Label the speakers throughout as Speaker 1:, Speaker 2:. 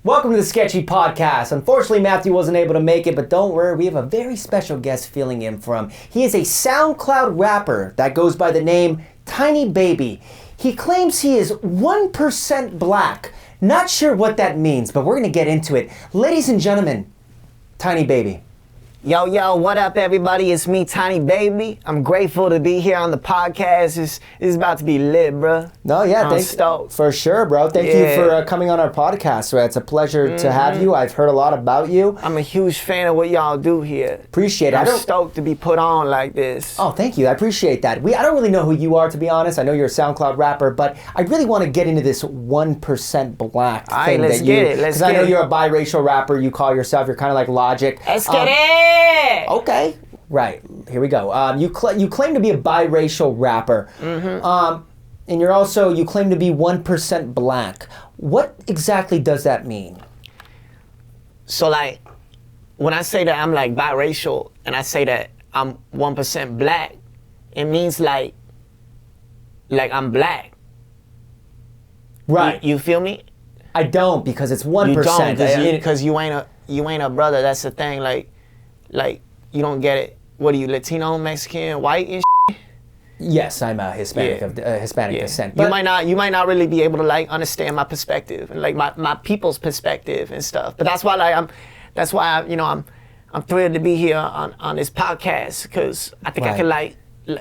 Speaker 1: Welcome to the Sketchy Podcast. Unfortunately, Matthew wasn't able to make it, but don't worry, we have a very special guest filling in for him. He is a SoundCloud rapper that goes by the name Tiny Baby. He claims he is 1% black. Not sure what that means, but we're going to get into it. Ladies and gentlemen, Tiny Baby.
Speaker 2: Yo, what up, everybody? It's me, Tiny Baby. I'm grateful to be here on the podcast. It's about to be lit, bro.
Speaker 1: No, yeah,
Speaker 2: I'm stoked.
Speaker 1: For sure, bro. Thank you for coming on our podcast. So it's a pleasure to have you. I've heard a lot about you.
Speaker 2: I'm a huge fan of what y'all do here.
Speaker 1: Appreciate it.
Speaker 2: I'm stoked to be put on like this.
Speaker 1: Oh, thank you. I appreciate that. I don't really know who you are, to be honest. I know you're a SoundCloud rapper, but I really want to get into this 1% black thing.
Speaker 2: All right, let's get it.
Speaker 1: Because I know you're a biracial rapper. You call yourself. You're kind of like Logic.
Speaker 2: Let's get it.
Speaker 1: Okay, right. Here we go. You claim to be a biracial rapper, and you claim to be 1% black. What exactly does that mean?
Speaker 2: So, like, when I say that I'm like biracial and I say that I'm 1% black, it means like I'm black.
Speaker 1: Right.
Speaker 2: You feel me?
Speaker 1: I don't, because it's 1%.
Speaker 2: You don't, because you ain't a brother. That's the thing. Like, you don't get it. What are you, Latino, Mexican, white and shit?
Speaker 1: Yes, I'm a Hispanic of Hispanic descent. But
Speaker 2: you might not really be able to like understand my perspective and like my people's perspective and stuff. But that's why I'm thrilled to be here on this podcast, because I think I can like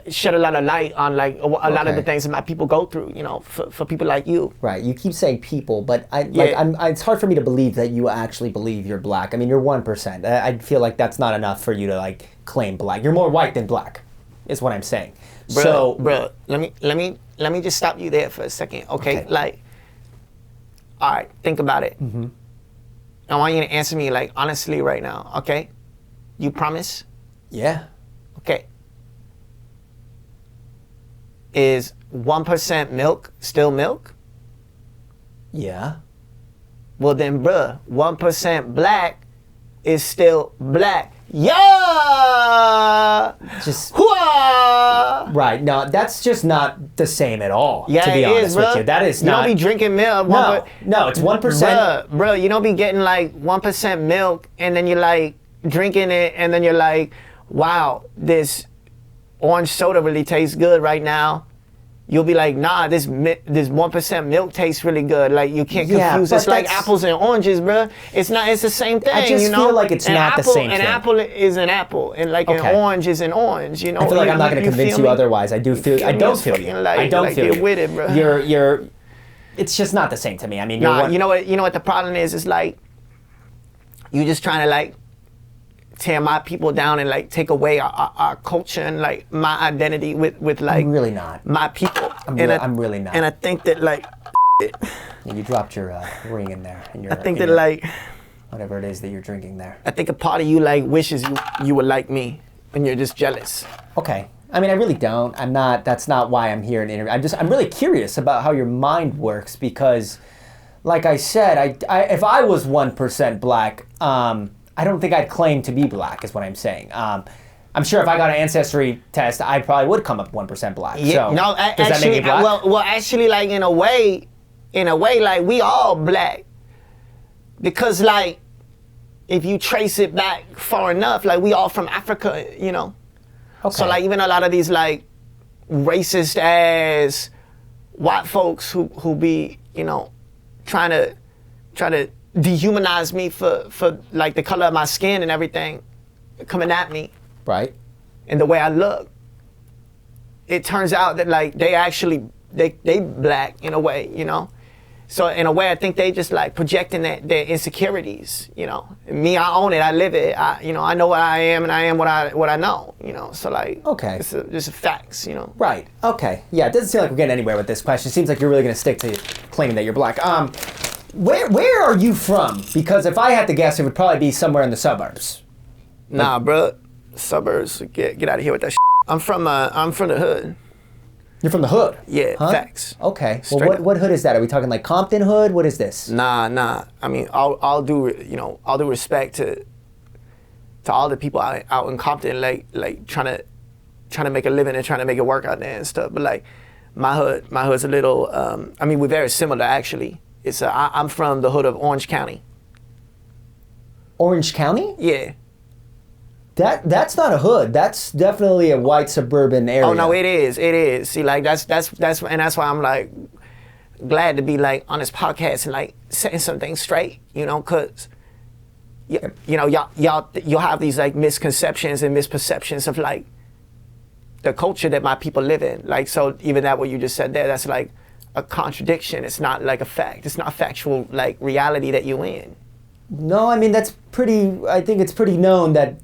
Speaker 2: shed a lot of light on like a lot of the things that my people go through, for people like you.
Speaker 1: Right. You keep saying people, but it's hard for me to believe that you actually believe you're black. I mean, you're 1%. I feel like that's not enough for you to like claim black. You're more white than black, is what I'm saying.
Speaker 2: Bro, let me just stop you there for a second, okay? Like, all right, think about it. Mm-hmm. I want you to answer me like honestly right now, okay? You promise?
Speaker 1: Yeah.
Speaker 2: Okay. Is 1% milk still milk?
Speaker 1: Yeah.
Speaker 2: Well then, bruh, 1% black is still black. Yeah!
Speaker 1: Right. No, that's just not the same at all,
Speaker 2: yeah,
Speaker 1: to be honest with you. That is not.
Speaker 2: You don't be drinking milk.
Speaker 1: No, it's 1%.
Speaker 2: Bro, you don't be getting like 1% milk and then you're like drinking it and then you're like, wow, this orange soda really tastes good right now. You'll be like, nah, this 1% milk tastes really good. Like, you can't confuse. It's like apples and oranges, bro. It's not. It's the same thing.
Speaker 1: I just feel like it's not the same thing.
Speaker 2: An apple is an apple, and like an orange is an orange.
Speaker 1: I feel like I'm not going to convince you otherwise. I don't feel you. I don't feel you.
Speaker 2: Get with it, bro.
Speaker 1: You're. It's just not the same to me. I mean,
Speaker 2: you know what the problem is? It's like you just trying to like tear my people down and like take away our culture and like my identity with like
Speaker 1: I'm really not
Speaker 2: my people.
Speaker 1: I'm really not.
Speaker 2: And I think that like
Speaker 1: you dropped your ring in there.
Speaker 2: I think that like
Speaker 1: whatever it is that you're drinking there.
Speaker 2: I think a part of you like wishes you were like me, and you're just jealous.
Speaker 1: Okay. I mean, I really don't. I'm not. That's not why I'm here in the interview. I'm really curious about how your mind works, because, like I said, if I was 1% black, I don't think I'd claim to be black, is what I'm saying. I'm sure if I got an ancestry test, I probably would come up 1% black.
Speaker 2: Yeah,
Speaker 1: so,
Speaker 2: no,
Speaker 1: does that make you black?
Speaker 2: Well, actually, like in a way, like we all black, because like if you trace it back far enough, like we all from Africa, Okay. So like even a lot of these like racist ass white folks who be trying to dehumanize me for like the color of my skin and everything, coming at me,
Speaker 1: right,
Speaker 2: and the way I look. It turns out that like they actually they black in a way, So in a way, I think they just like projecting their insecurities, Me, I own it, I live it, I know what I am, and I am what I know, So like,
Speaker 1: okay,
Speaker 2: it's just facts,
Speaker 1: Right. Okay. Yeah. It doesn't seem like we're getting anywhere with this question. It seems like you're really going to stick to claiming that you're black. Where are you from? Because if I had to guess, it would probably be somewhere in the suburbs.
Speaker 2: Nah, bro. Suburbs. Get out of here with that shit. I'm from the hood.
Speaker 1: You're from the hood?
Speaker 2: Yeah,
Speaker 1: huh?
Speaker 2: Facts.
Speaker 1: Okay. Well, what hood is that? Are we talking like Compton hood? What is this?
Speaker 2: Nah. I mean, I'll do respect to all the people out in Compton, like trying to make a living and trying to make it work out there and stuff. But like my hood's a little. I mean, we're very similar actually. I'm from the hood of Orange County.
Speaker 1: Orange County?
Speaker 2: Yeah.
Speaker 1: That's not a hood. That's definitely a white suburban area.
Speaker 2: Oh no, it is. It is. See, like that's and that's why I'm like glad to be like on this podcast and like setting some things straight, you know, cause you know you'll have these like misconceptions and misperceptions of like the culture that my people live in. Like, so even that what you just said there, that's like a contradiction. It's not like a fact. It's not factual like reality that you're in.
Speaker 1: No, I mean I think it's pretty known that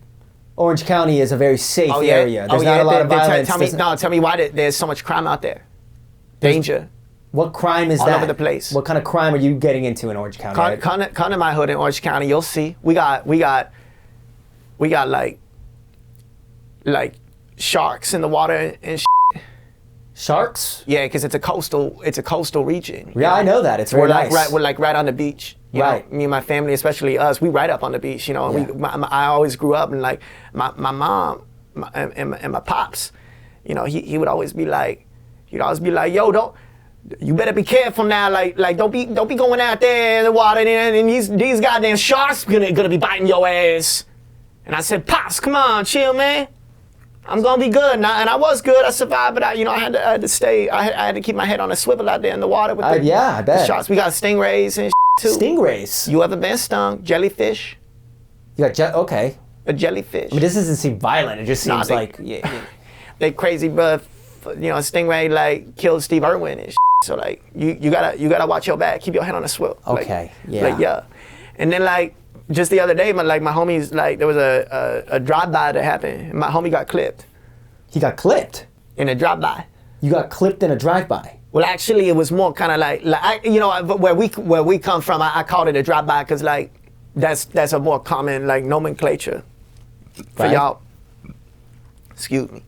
Speaker 1: Orange County is a very safe area. There's not a lot of violence.
Speaker 2: Tell me why there's so much crime out there. Danger.
Speaker 1: What crime is
Speaker 2: all
Speaker 1: that?
Speaker 2: All over the place.
Speaker 1: What kind of crime are you getting into in Orange County?
Speaker 2: Come to my hood in Orange County. You'll see. We got like sharks in the water and shit.
Speaker 1: Sharks?
Speaker 2: Yeah, because it's a coastal region.
Speaker 1: Yeah, I know that. It's very nice.
Speaker 2: We're like right on the beach. You know, me and my family, especially us, we right up on the beach. You know, I always grew up and like my mom and my pops. You know, he would always be like, yo, you better be careful now. Like don't be going out there in the water and these goddamn sharks gonna be biting your ass. And I said, Pops, come on, chill, man. I'm gonna be good. And I was good. I survived, but I had to stay. I had to keep my head on a swivel out there in the water with
Speaker 1: I bet.
Speaker 2: the sharks. We got stingrays and too.
Speaker 1: Stingrays?
Speaker 2: You ever been stung? Jellyfish?
Speaker 1: You got okay.
Speaker 2: A jellyfish.
Speaker 1: I mean, this doesn't seem violent. It just seems like
Speaker 2: they crazy, but a stingray like killed Steve Irwin and shit. So like you gotta watch your back. Keep your head on a swivel.
Speaker 1: Okay.
Speaker 2: And then like just the other day, my homies, like there was a drive-by that happened. And my homie got clipped.
Speaker 1: He got clipped?
Speaker 2: In a drive-by.
Speaker 1: You got clipped in a drive-by?
Speaker 2: Well, actually, it was more kind of like where we come from. I called it a drive-by because like that's a more common like nomenclature for y'all. Excuse me.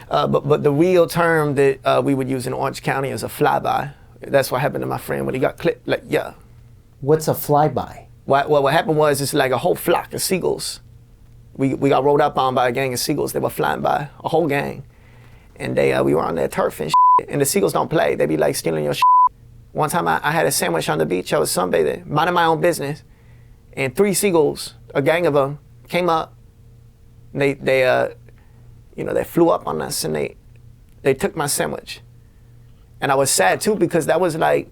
Speaker 2: But the real term that we would use in Orange County is a flyby. That's what happened to my friend when he got clipped. Like, yeah.
Speaker 1: What's a flyby?
Speaker 2: What happened was it's like a whole flock of seagulls. We got rolled up on by a gang of seagulls. They were flying by, a whole gang, and we were on their turf and shit. And the seagulls don't play. They be like stealing your shit. One time I had a sandwich on the beach. I was sunbathing, minding my own business, and 3 seagulls, a gang of them, came up. And they flew up on us and they took my sandwich. And I was sad too because that was a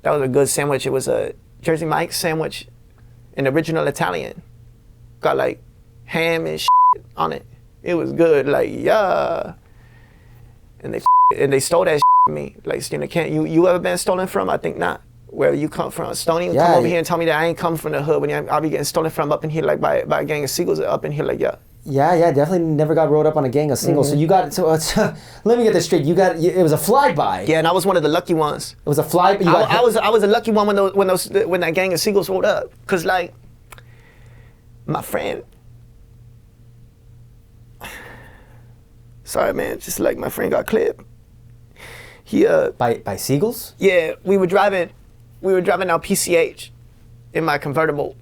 Speaker 2: good sandwich. It was a Jersey Mike's sandwich, an original Italian. Got like ham and shit on it. It was good, like yeah. And they stole that shit from me, like stealing can. You ever been stolen from? I think not. Where you come from? Stoney come over here and tell me that I ain't come from the hood when I'll be getting stolen from up in here like by a gang of seagulls up in here like yeah.
Speaker 1: Yeah, definitely never got rolled up on a gang of seagulls.
Speaker 2: Mm-hmm.
Speaker 1: So let me get this straight. It was a flyby.
Speaker 2: Yeah, and I was one of the lucky ones.
Speaker 1: It was a flyby.
Speaker 2: I was a lucky one when that gang of seagulls rolled up, cause like my friend. Sorry, man. Just like my friend got clipped. He
Speaker 1: by seagulls.
Speaker 2: Yeah, we were driving down PCH in my convertible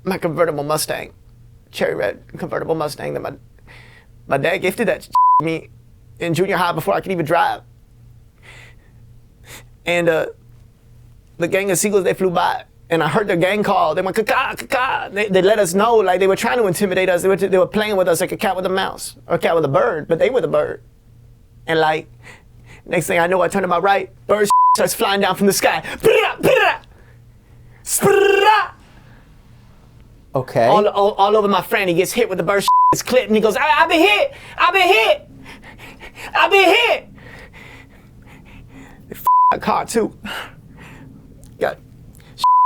Speaker 2: Mustang. Cherry red convertible Mustang that my dad gifted that to me in junior high before I could even drive. And the gang of seagulls, they flew by and I heard the gang call. They went caca, caca. They let us know like they were trying to intimidate us. They were playing with us like a cat with a mouse or a cat with a bird, but they were the bird. And like next thing I know, I turn to my right, bird starts flying down from the sky.
Speaker 1: Okay.
Speaker 2: All over my friend. He gets hit with the bird. It's clipped, and he goes, "I've been hit. I've been hit. I've been hit." They my car too. Got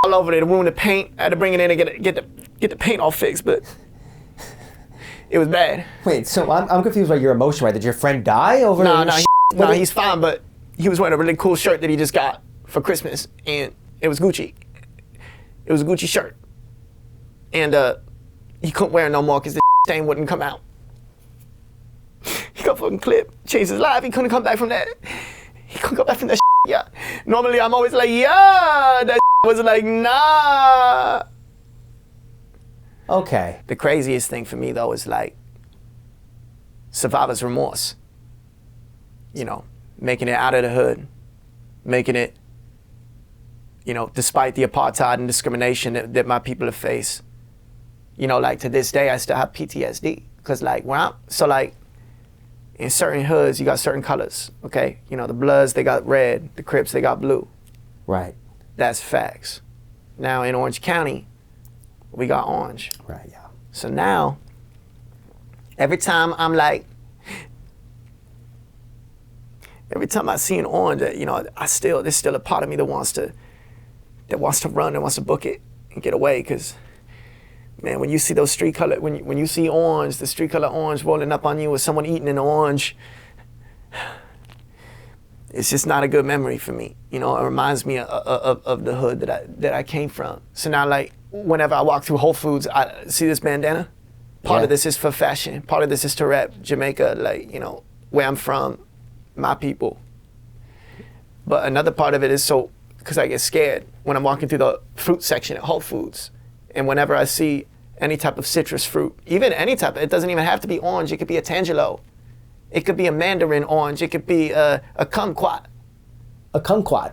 Speaker 2: all over there. Ruined the paint. I had to bring it in and get the paint all fixed, but it was bad.
Speaker 1: Wait, so I'm confused by your emotion. Right? Did your friend die over?
Speaker 2: No, he's fine, but he was wearing a really cool shirt that he just got for Christmas, and it was Gucci. It was a Gucci shirt. And he couldn't wear it no more because the stain wouldn't come out. He got fucking clipped, changed his life. He couldn't come back from that. He couldn't come back from that yeah. Normally I'm always like, yeah. That was like, nah.
Speaker 1: Okay.
Speaker 2: The craziest thing for me though is like survivor's remorse. You know, making it out of the hood, making it, you know, despite the apartheid and discrimination that my people have faced, you know, like to this day, I still have PTSD. Because like, in certain hoods, you got certain colors, okay? You know, the Bloods, they got red. The Crips, they got blue.
Speaker 1: Right.
Speaker 2: That's facts. Now in Orange County, we got orange.
Speaker 1: Right, yeah.
Speaker 2: So now, every time I'm like, every time I see an orange, you know, there's still a part of me that wants to run, that wants to book it and get away. Because, man, when you see those street color, when you see orange, the street color orange rolling up on you with someone eating an orange, it's just not a good memory for me. You know, it reminds me of the hood that I came from. So now, like, whenever I walk through Whole Foods, I see this bandana. Part of this is for fashion. Part of this is to rep Jamaica, like, you know, where I'm from, my people. But another part of it is because I get scared when I'm walking through the fruit section at Whole Foods. And whenever I see any type of citrus fruit, even any type, it doesn't even have to be orange. It could be a tangelo. It could be a mandarin orange. It could be a kumquat.
Speaker 1: A kumquat.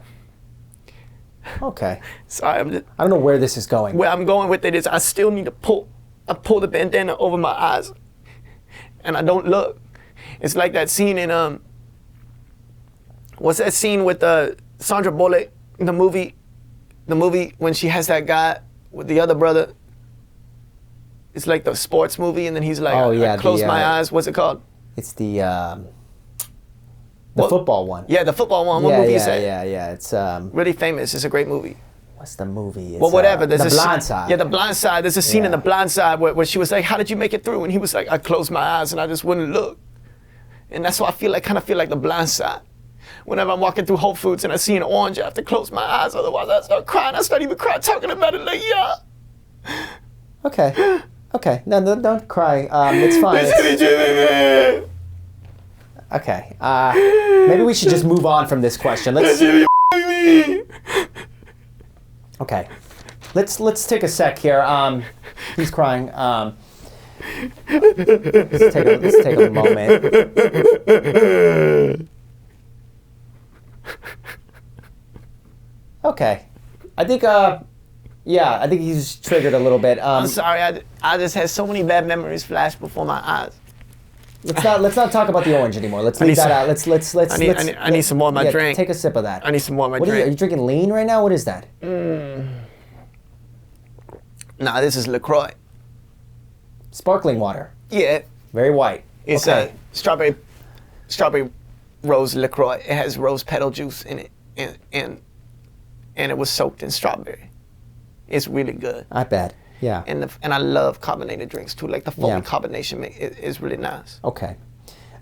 Speaker 1: Okay.
Speaker 2: Sorry,
Speaker 1: I don't know where this is going.
Speaker 2: Where I'm going with it is I still need to pull the bandana over my eyes, and I don't look. It's like that scene in what's that scene with Sandra Bullock in the movie when she has that guy with the other brother. It's like the sports movie, and then he's like, I close my eyes. What's it called?
Speaker 1: It's the football one.
Speaker 2: Yeah, the football one. What movie is that?
Speaker 1: Yeah. It's
Speaker 2: really famous. It's a great movie.
Speaker 1: What's the movie? It's,
Speaker 2: well, whatever. There's
Speaker 1: The Blind Side.
Speaker 2: Yeah, The Blind Side. There's a scene in The Blind Side where she was like, "How did you make it through?" And he was like, "I closed my eyes and I just wouldn't look." And that's why I kind of feel like The Blind Side. Whenever I'm walking through Whole Foods and I see an orange, I have to close my eyes. Otherwise, I start crying. I start even crying talking about it. Like, yeah.
Speaker 1: Okay. No, don't cry. It's fine. Okay. Maybe we should just move on from this question. Okay. Let's take a sec here. He's crying. Let's take a moment. Okay. I think he's triggered a little bit.
Speaker 2: I'm sorry. I just had so many bad memories flash before my eyes.
Speaker 1: Let's not talk about the orange anymore. Let's leave that out.
Speaker 2: I need some more of my drink.
Speaker 1: Take a sip of that.
Speaker 2: I need some more of my drink.
Speaker 1: Are you drinking lean right now? What is that?
Speaker 2: Nah, this is LaCroix.
Speaker 1: Sparkling water.
Speaker 2: Yeah.
Speaker 1: Very white.
Speaker 2: It's
Speaker 1: okay.
Speaker 2: Strawberry rose LaCroix. It has rose petal juice in it, and it was soaked in strawberry. It's really good.
Speaker 1: I bet. Yeah.
Speaker 2: And I love carbonated drinks too. Like the foamy carbonation is really nice.
Speaker 1: Okay.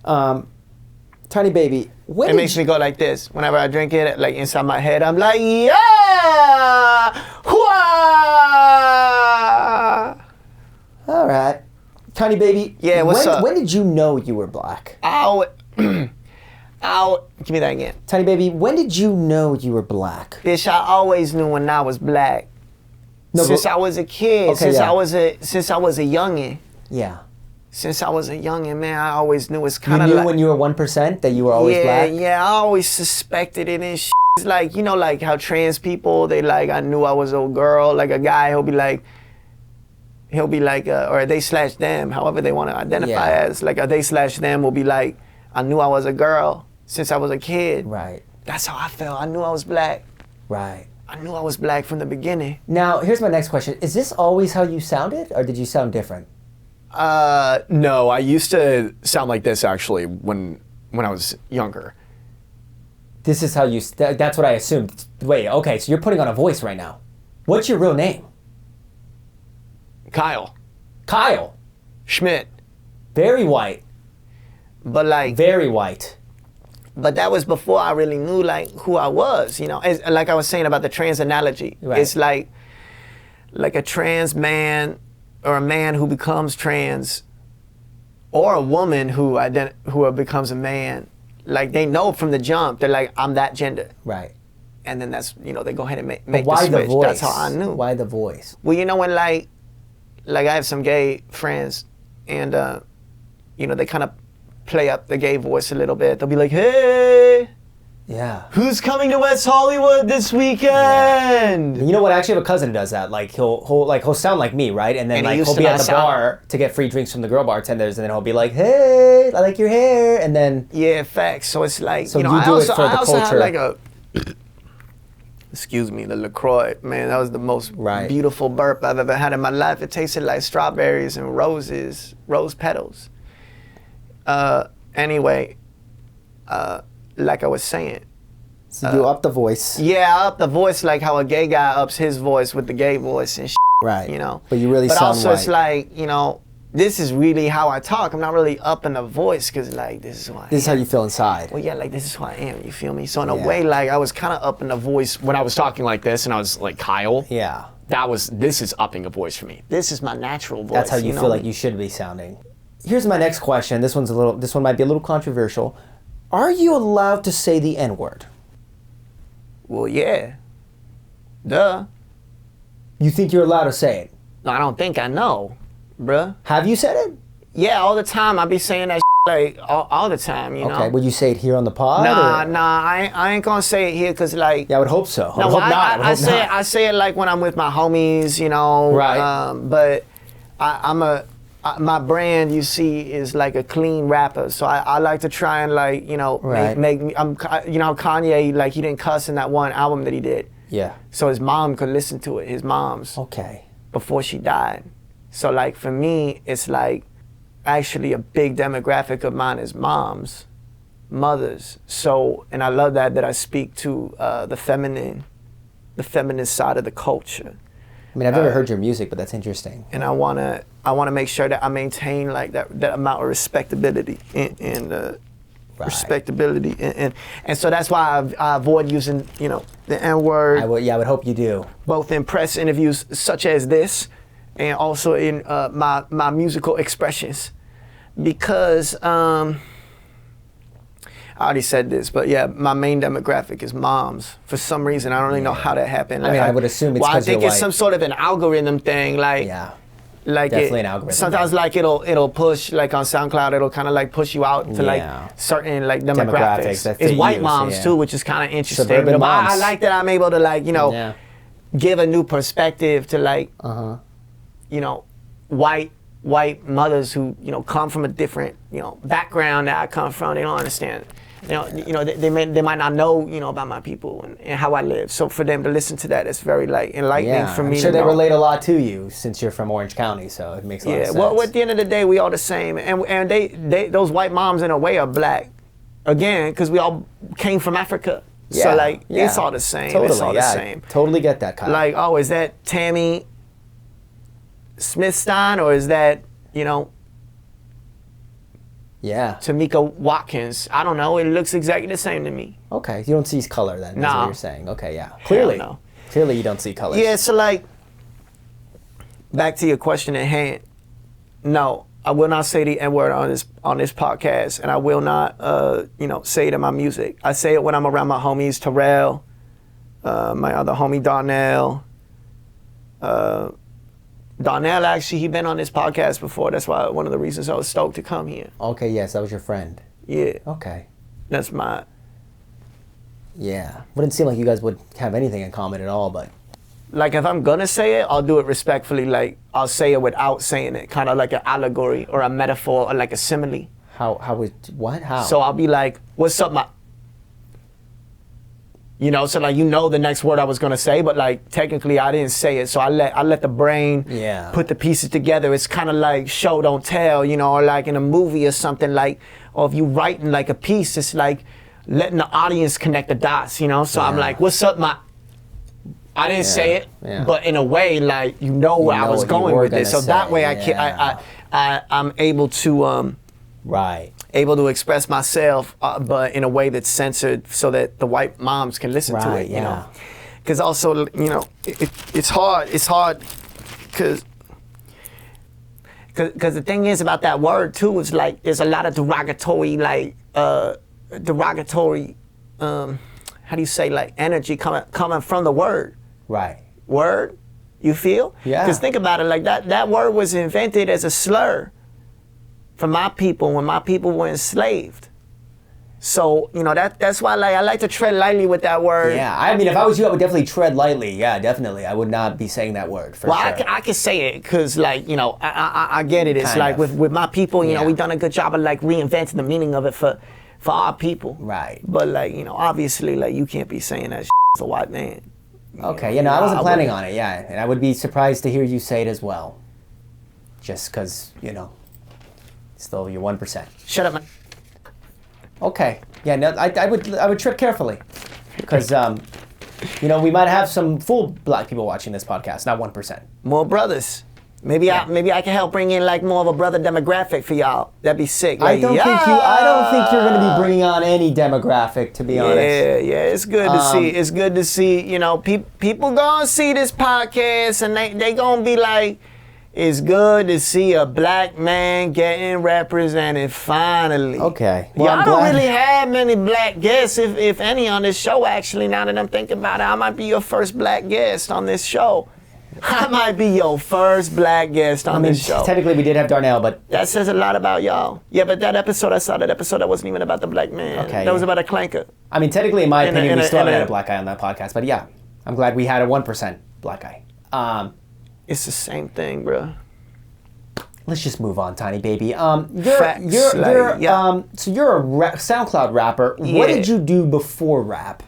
Speaker 1: Tiny baby,
Speaker 2: it makes me go like this. Whenever I drink it, like inside my head, I'm like, yeah! Hua!
Speaker 1: All right. Tiny baby.
Speaker 2: Yeah, what's up?
Speaker 1: When did you know you were black?
Speaker 2: Give me that again.
Speaker 1: Tiny baby, when did you know you were black?
Speaker 2: Bitch, I always knew when I was black. No, since I was a kid,
Speaker 1: okay,
Speaker 2: since I was a youngin'.
Speaker 1: Yeah.
Speaker 2: Since I was a youngin', man, I always knew it's kind of
Speaker 1: like... You
Speaker 2: knew
Speaker 1: when you were 1% that you were always black?
Speaker 2: Yeah, I always suspected it and shit. It's like, you know, like how trans people, they like, I knew I was a girl. Like a guy, he'll be like, or they slash them, however they want to identify as. Like a they slash them will be like, I knew I was a girl since I was a kid.
Speaker 1: Right.
Speaker 2: That's how I felt. I knew I was black.
Speaker 1: Right.
Speaker 2: I knew I was black from the beginning.
Speaker 1: Now, here's my next question. Is this always how you sounded, or did you sound different?
Speaker 3: No, I used to sound like this, actually, when I was younger.
Speaker 1: This is how you... That's what I assumed. Wait, okay, so you're putting on a voice right now. What's your real name?
Speaker 2: Kyle.
Speaker 1: Kyle.
Speaker 2: Schmidt.
Speaker 1: Very white.
Speaker 2: But like...
Speaker 1: Very white.
Speaker 2: But that was before I really knew like who I was, you know. It's, like I was saying about the trans analogy.
Speaker 1: Right.
Speaker 2: It's like a trans man or a man who becomes trans, or a woman who becomes a man. Like they know from the jump, they're like, I'm that gender.
Speaker 1: Right.
Speaker 2: And then that's, you know, they go ahead and make
Speaker 1: why
Speaker 2: the switch.
Speaker 1: The voice?
Speaker 2: That's how I knew.
Speaker 1: Why the voice?
Speaker 2: Well, you know, when like I have some gay friends, and you know, they kind of play up the gay voice a little bit. They'll be like, hey,
Speaker 1: Yeah.
Speaker 2: Who's coming to West Hollywood this weekend?
Speaker 1: You know what? I actually have a cousin who does that. Like he'll sound like me, right? And then
Speaker 2: And he
Speaker 1: like
Speaker 2: used
Speaker 1: he'll
Speaker 2: to
Speaker 1: be
Speaker 2: not
Speaker 1: at the
Speaker 2: sound-
Speaker 1: bar to get free drinks from the girl bartenders, and then he'll be like, "Hey, I like your hair," and then
Speaker 2: Yeah, facts. So it's like,
Speaker 1: So
Speaker 2: you know,
Speaker 1: you
Speaker 2: I
Speaker 1: do it
Speaker 2: also,
Speaker 1: for the
Speaker 2: I also
Speaker 1: culture.
Speaker 2: had like a, excuse me, the LaCroix, man, that was the most
Speaker 1: Right.
Speaker 2: beautiful burp I've ever had in my life. It tasted like strawberries and rose petals. Anyway, like I was saying,
Speaker 1: so you up the voice,
Speaker 2: yeah, I up the voice like how a gay guy ups his voice with the gay voice and
Speaker 1: right?
Speaker 2: you know.
Speaker 1: But you really
Speaker 2: But
Speaker 1: sound
Speaker 2: also
Speaker 1: white.
Speaker 2: it's like, you know, this is really how I talk. I'm not really upping the voice because like this is who I am.
Speaker 1: This is how you feel inside.
Speaker 2: Well, yeah, like this is who I am. You feel me? So in
Speaker 1: Yeah.
Speaker 2: a way, like I was kind of upping the voice.
Speaker 3: When I was talking like this and I was like Kyle,
Speaker 1: Yeah.
Speaker 3: this is upping a voice for me.
Speaker 2: This is my natural voice.
Speaker 1: That's how you
Speaker 2: know
Speaker 1: feel like
Speaker 2: me?
Speaker 1: you should be sounding. Here's my next question. This one might be a little controversial. Are you allowed to say the N-word?
Speaker 2: Well, yeah. Duh.
Speaker 1: You think you're allowed to say it?
Speaker 2: No, I don't think I know, bruh.
Speaker 1: Have you said it?
Speaker 2: Yeah, all the time. I be saying that like all the time, you know.
Speaker 1: Okay. Would you say it here on the pod?
Speaker 2: Nah,
Speaker 1: or?
Speaker 2: I ain't gonna say it here because like.
Speaker 1: Yeah, I would hope so. I
Speaker 2: No,
Speaker 1: would hope not. I would hope not.
Speaker 2: I say it like when I'm with my homies, you know.
Speaker 1: Right.
Speaker 2: But my brand, you see, is like a clean rapper. So I like to try and like, you know,
Speaker 1: Right.
Speaker 2: make me. You know how Kanye, like he didn't cuss in that one album that he did.
Speaker 1: Yeah.
Speaker 2: So his mom could listen to it. His mom's
Speaker 1: Okay.
Speaker 2: before she died. So like for me, it's like actually a big demographic of mine is mothers. So, and I love that I speak to the feminine side of the culture.
Speaker 1: I mean, I've never heard your music, but that's interesting.
Speaker 2: And I wanna make sure that I maintain like that amount of respectability and
Speaker 1: Right.
Speaker 2: respectability and so that's why I avoid using, you know, the N-word.
Speaker 1: I would hope you do.
Speaker 2: Both in press interviews such as this and also in my musical expressions because I already said this, but yeah, my main demographic is moms. For some reason, I don't really know how that happened.
Speaker 1: I mean, I would assume it's
Speaker 2: well, I
Speaker 1: 'cause
Speaker 2: think
Speaker 1: you're
Speaker 2: it's some
Speaker 1: white.
Speaker 2: sort of an algorithm thing, like
Speaker 1: Yeah.
Speaker 2: like
Speaker 1: Definitely an algorithm
Speaker 2: Sometimes
Speaker 1: thing.
Speaker 2: like it'll push like on SoundCloud, it'll kind of like push you out to like
Speaker 1: Yeah.
Speaker 2: certain like
Speaker 1: Demographics
Speaker 2: demographics.
Speaker 1: that
Speaker 2: It's
Speaker 1: fit
Speaker 2: white
Speaker 1: you,
Speaker 2: moms
Speaker 1: yeah.
Speaker 2: too, which is kind of interesting.
Speaker 1: Suburban
Speaker 2: But I
Speaker 1: moms.
Speaker 2: like that I'm able to like, you know,
Speaker 1: Yeah.
Speaker 2: give a new perspective to like, you know, white mothers who, you know, come from a different, you know, background that I come from. They don't understand. You know, they might not know, you know, about my people and how I live. So for them to listen to that, it's very like enlightening
Speaker 1: Yeah.
Speaker 2: for me.
Speaker 1: I'm sure
Speaker 2: to
Speaker 1: they
Speaker 2: know.
Speaker 1: relate a lot to you since you're from Orange County, so it makes a lot of
Speaker 2: Yeah.
Speaker 1: sense.
Speaker 2: Well, at the end of the day, we all the same, and they those white moms in a way are black, again, because we all came from Africa.
Speaker 1: Yeah,
Speaker 2: So like
Speaker 1: yeah.
Speaker 2: it's all the same.
Speaker 1: Totally,
Speaker 2: It's all
Speaker 1: yeah,
Speaker 2: the same.
Speaker 1: Totally get that, Kyle.
Speaker 2: Like, oh, is that Tammy Smithstein or is that, you know,
Speaker 1: yeah.
Speaker 2: Tamika Watkins? I don't know. It looks exactly the same to me.
Speaker 1: Okay. You don't see color then, that's
Speaker 2: No.
Speaker 1: what you're saying. Okay, yeah. Clearly.
Speaker 2: no.
Speaker 1: Clearly you don't see colors.
Speaker 2: Yeah, so like, back to your question at hand. No, I will not say the N-word on this podcast, and I will not, you know, say it in my music. I say it when I'm around my homies, Terrell, my other homie, Darnell. Darnell, actually, he been on this podcast before. That's why one of the reasons I was stoked to come here.
Speaker 1: Okay, yes, that was your friend.
Speaker 2: Yeah,
Speaker 1: Okay.
Speaker 2: that's my...
Speaker 1: Yeah. Wouldn't seem like you guys would have anything in common at all, but
Speaker 2: Like, if I'm gonna say it, I'll do it respectfully. Like, I'll say it without saying it, kind of like an allegory or a metaphor or like a simile.
Speaker 1: how would what? How?
Speaker 2: So I'll be like, what's up, my... You know, so like, you know the next word I was gonna say, but like, technically I didn't say it. So I let the brain
Speaker 1: Yeah.
Speaker 2: put the pieces together. It's kind of like show, don't tell, you know, or like in a movie or something like, or if you writing like a piece, it's like letting the audience connect the dots, you know? So I'm
Speaker 1: Yeah.
Speaker 2: like, what's up, my... I didn't say it,
Speaker 1: yeah.
Speaker 2: but in a way, like, you know where I
Speaker 1: know
Speaker 2: was
Speaker 1: what you
Speaker 2: going
Speaker 1: were
Speaker 2: with it.
Speaker 1: gonna
Speaker 2: So that
Speaker 1: say,
Speaker 2: way
Speaker 1: yeah.
Speaker 2: I'm able to...
Speaker 1: right.
Speaker 2: able to express myself, but in a way that's censored so that the white moms can listen to
Speaker 1: Right,
Speaker 2: it, you
Speaker 1: yeah.
Speaker 2: know? Because also, you know, it's hard because the thing is about that word too, is like, there's a lot of derogatory, like, how do you say, like, energy coming from the word.
Speaker 1: Right.
Speaker 2: Word, you feel?
Speaker 1: Yeah.
Speaker 2: Because think about it, like that word was invented as a slur for my people when my people were enslaved. So, that's why I like to tread lightly with that word.
Speaker 1: Yeah, I mean, if I was you, I would definitely tread lightly. Yeah, definitely. I would not be saying that word, for sure.
Speaker 2: I can say it because, I get it. It's
Speaker 1: Kind
Speaker 2: like
Speaker 1: of.
Speaker 2: with my people,
Speaker 1: Yeah.
Speaker 2: we've done a good job of, reinventing the meaning of it for our people.
Speaker 1: Right.
Speaker 2: But, obviously, you can't be saying that as a white man.
Speaker 1: Okay, I wasn't planning on it, yeah. And I would be surprised to hear you say it as well. Just because, still you're 1%.
Speaker 2: Shut up, man.
Speaker 1: Okay. Yeah, no, I would tread carefully. Because, we might have some full black people watching this podcast, not 1%.
Speaker 2: More brothers. Maybe I can help bring in more of a brother demographic for y'all. That'd be sick.
Speaker 1: I don't think you're going to be bringing on any demographic, to be honest.
Speaker 2: Yeah, it's good to see. It's good to see. People gonna see this podcast and they gonna be like, it's good to see a black man getting represented finally.
Speaker 1: Okay. Well,
Speaker 2: Y'all
Speaker 1: I'm
Speaker 2: don't
Speaker 1: glad.
Speaker 2: really have many black guests, if any, on this show. Actually, now that I'm thinking about it, I might be your first black guest on this show. I might be your first black guest on this show.
Speaker 1: Technically we did have Darnell, but
Speaker 2: That says a lot about y'all. Yeah, but that episode, that wasn't even about the black man.
Speaker 1: Okay,
Speaker 2: That was
Speaker 1: yeah.
Speaker 2: about a clanker.
Speaker 1: I mean, technically, in my
Speaker 2: And a-
Speaker 1: opinion,
Speaker 2: and
Speaker 1: we
Speaker 2: a-
Speaker 1: still
Speaker 2: and
Speaker 1: haven't
Speaker 2: a-
Speaker 1: had a black guy on that podcast. But yeah, I'm glad we had a 1% black guy.
Speaker 2: It's the same thing, bro.
Speaker 1: Let's just move on, Tiny Baby.
Speaker 2: Facts,
Speaker 1: So you're a SoundCloud rapper. What
Speaker 2: Yeah.
Speaker 1: did you do before rap?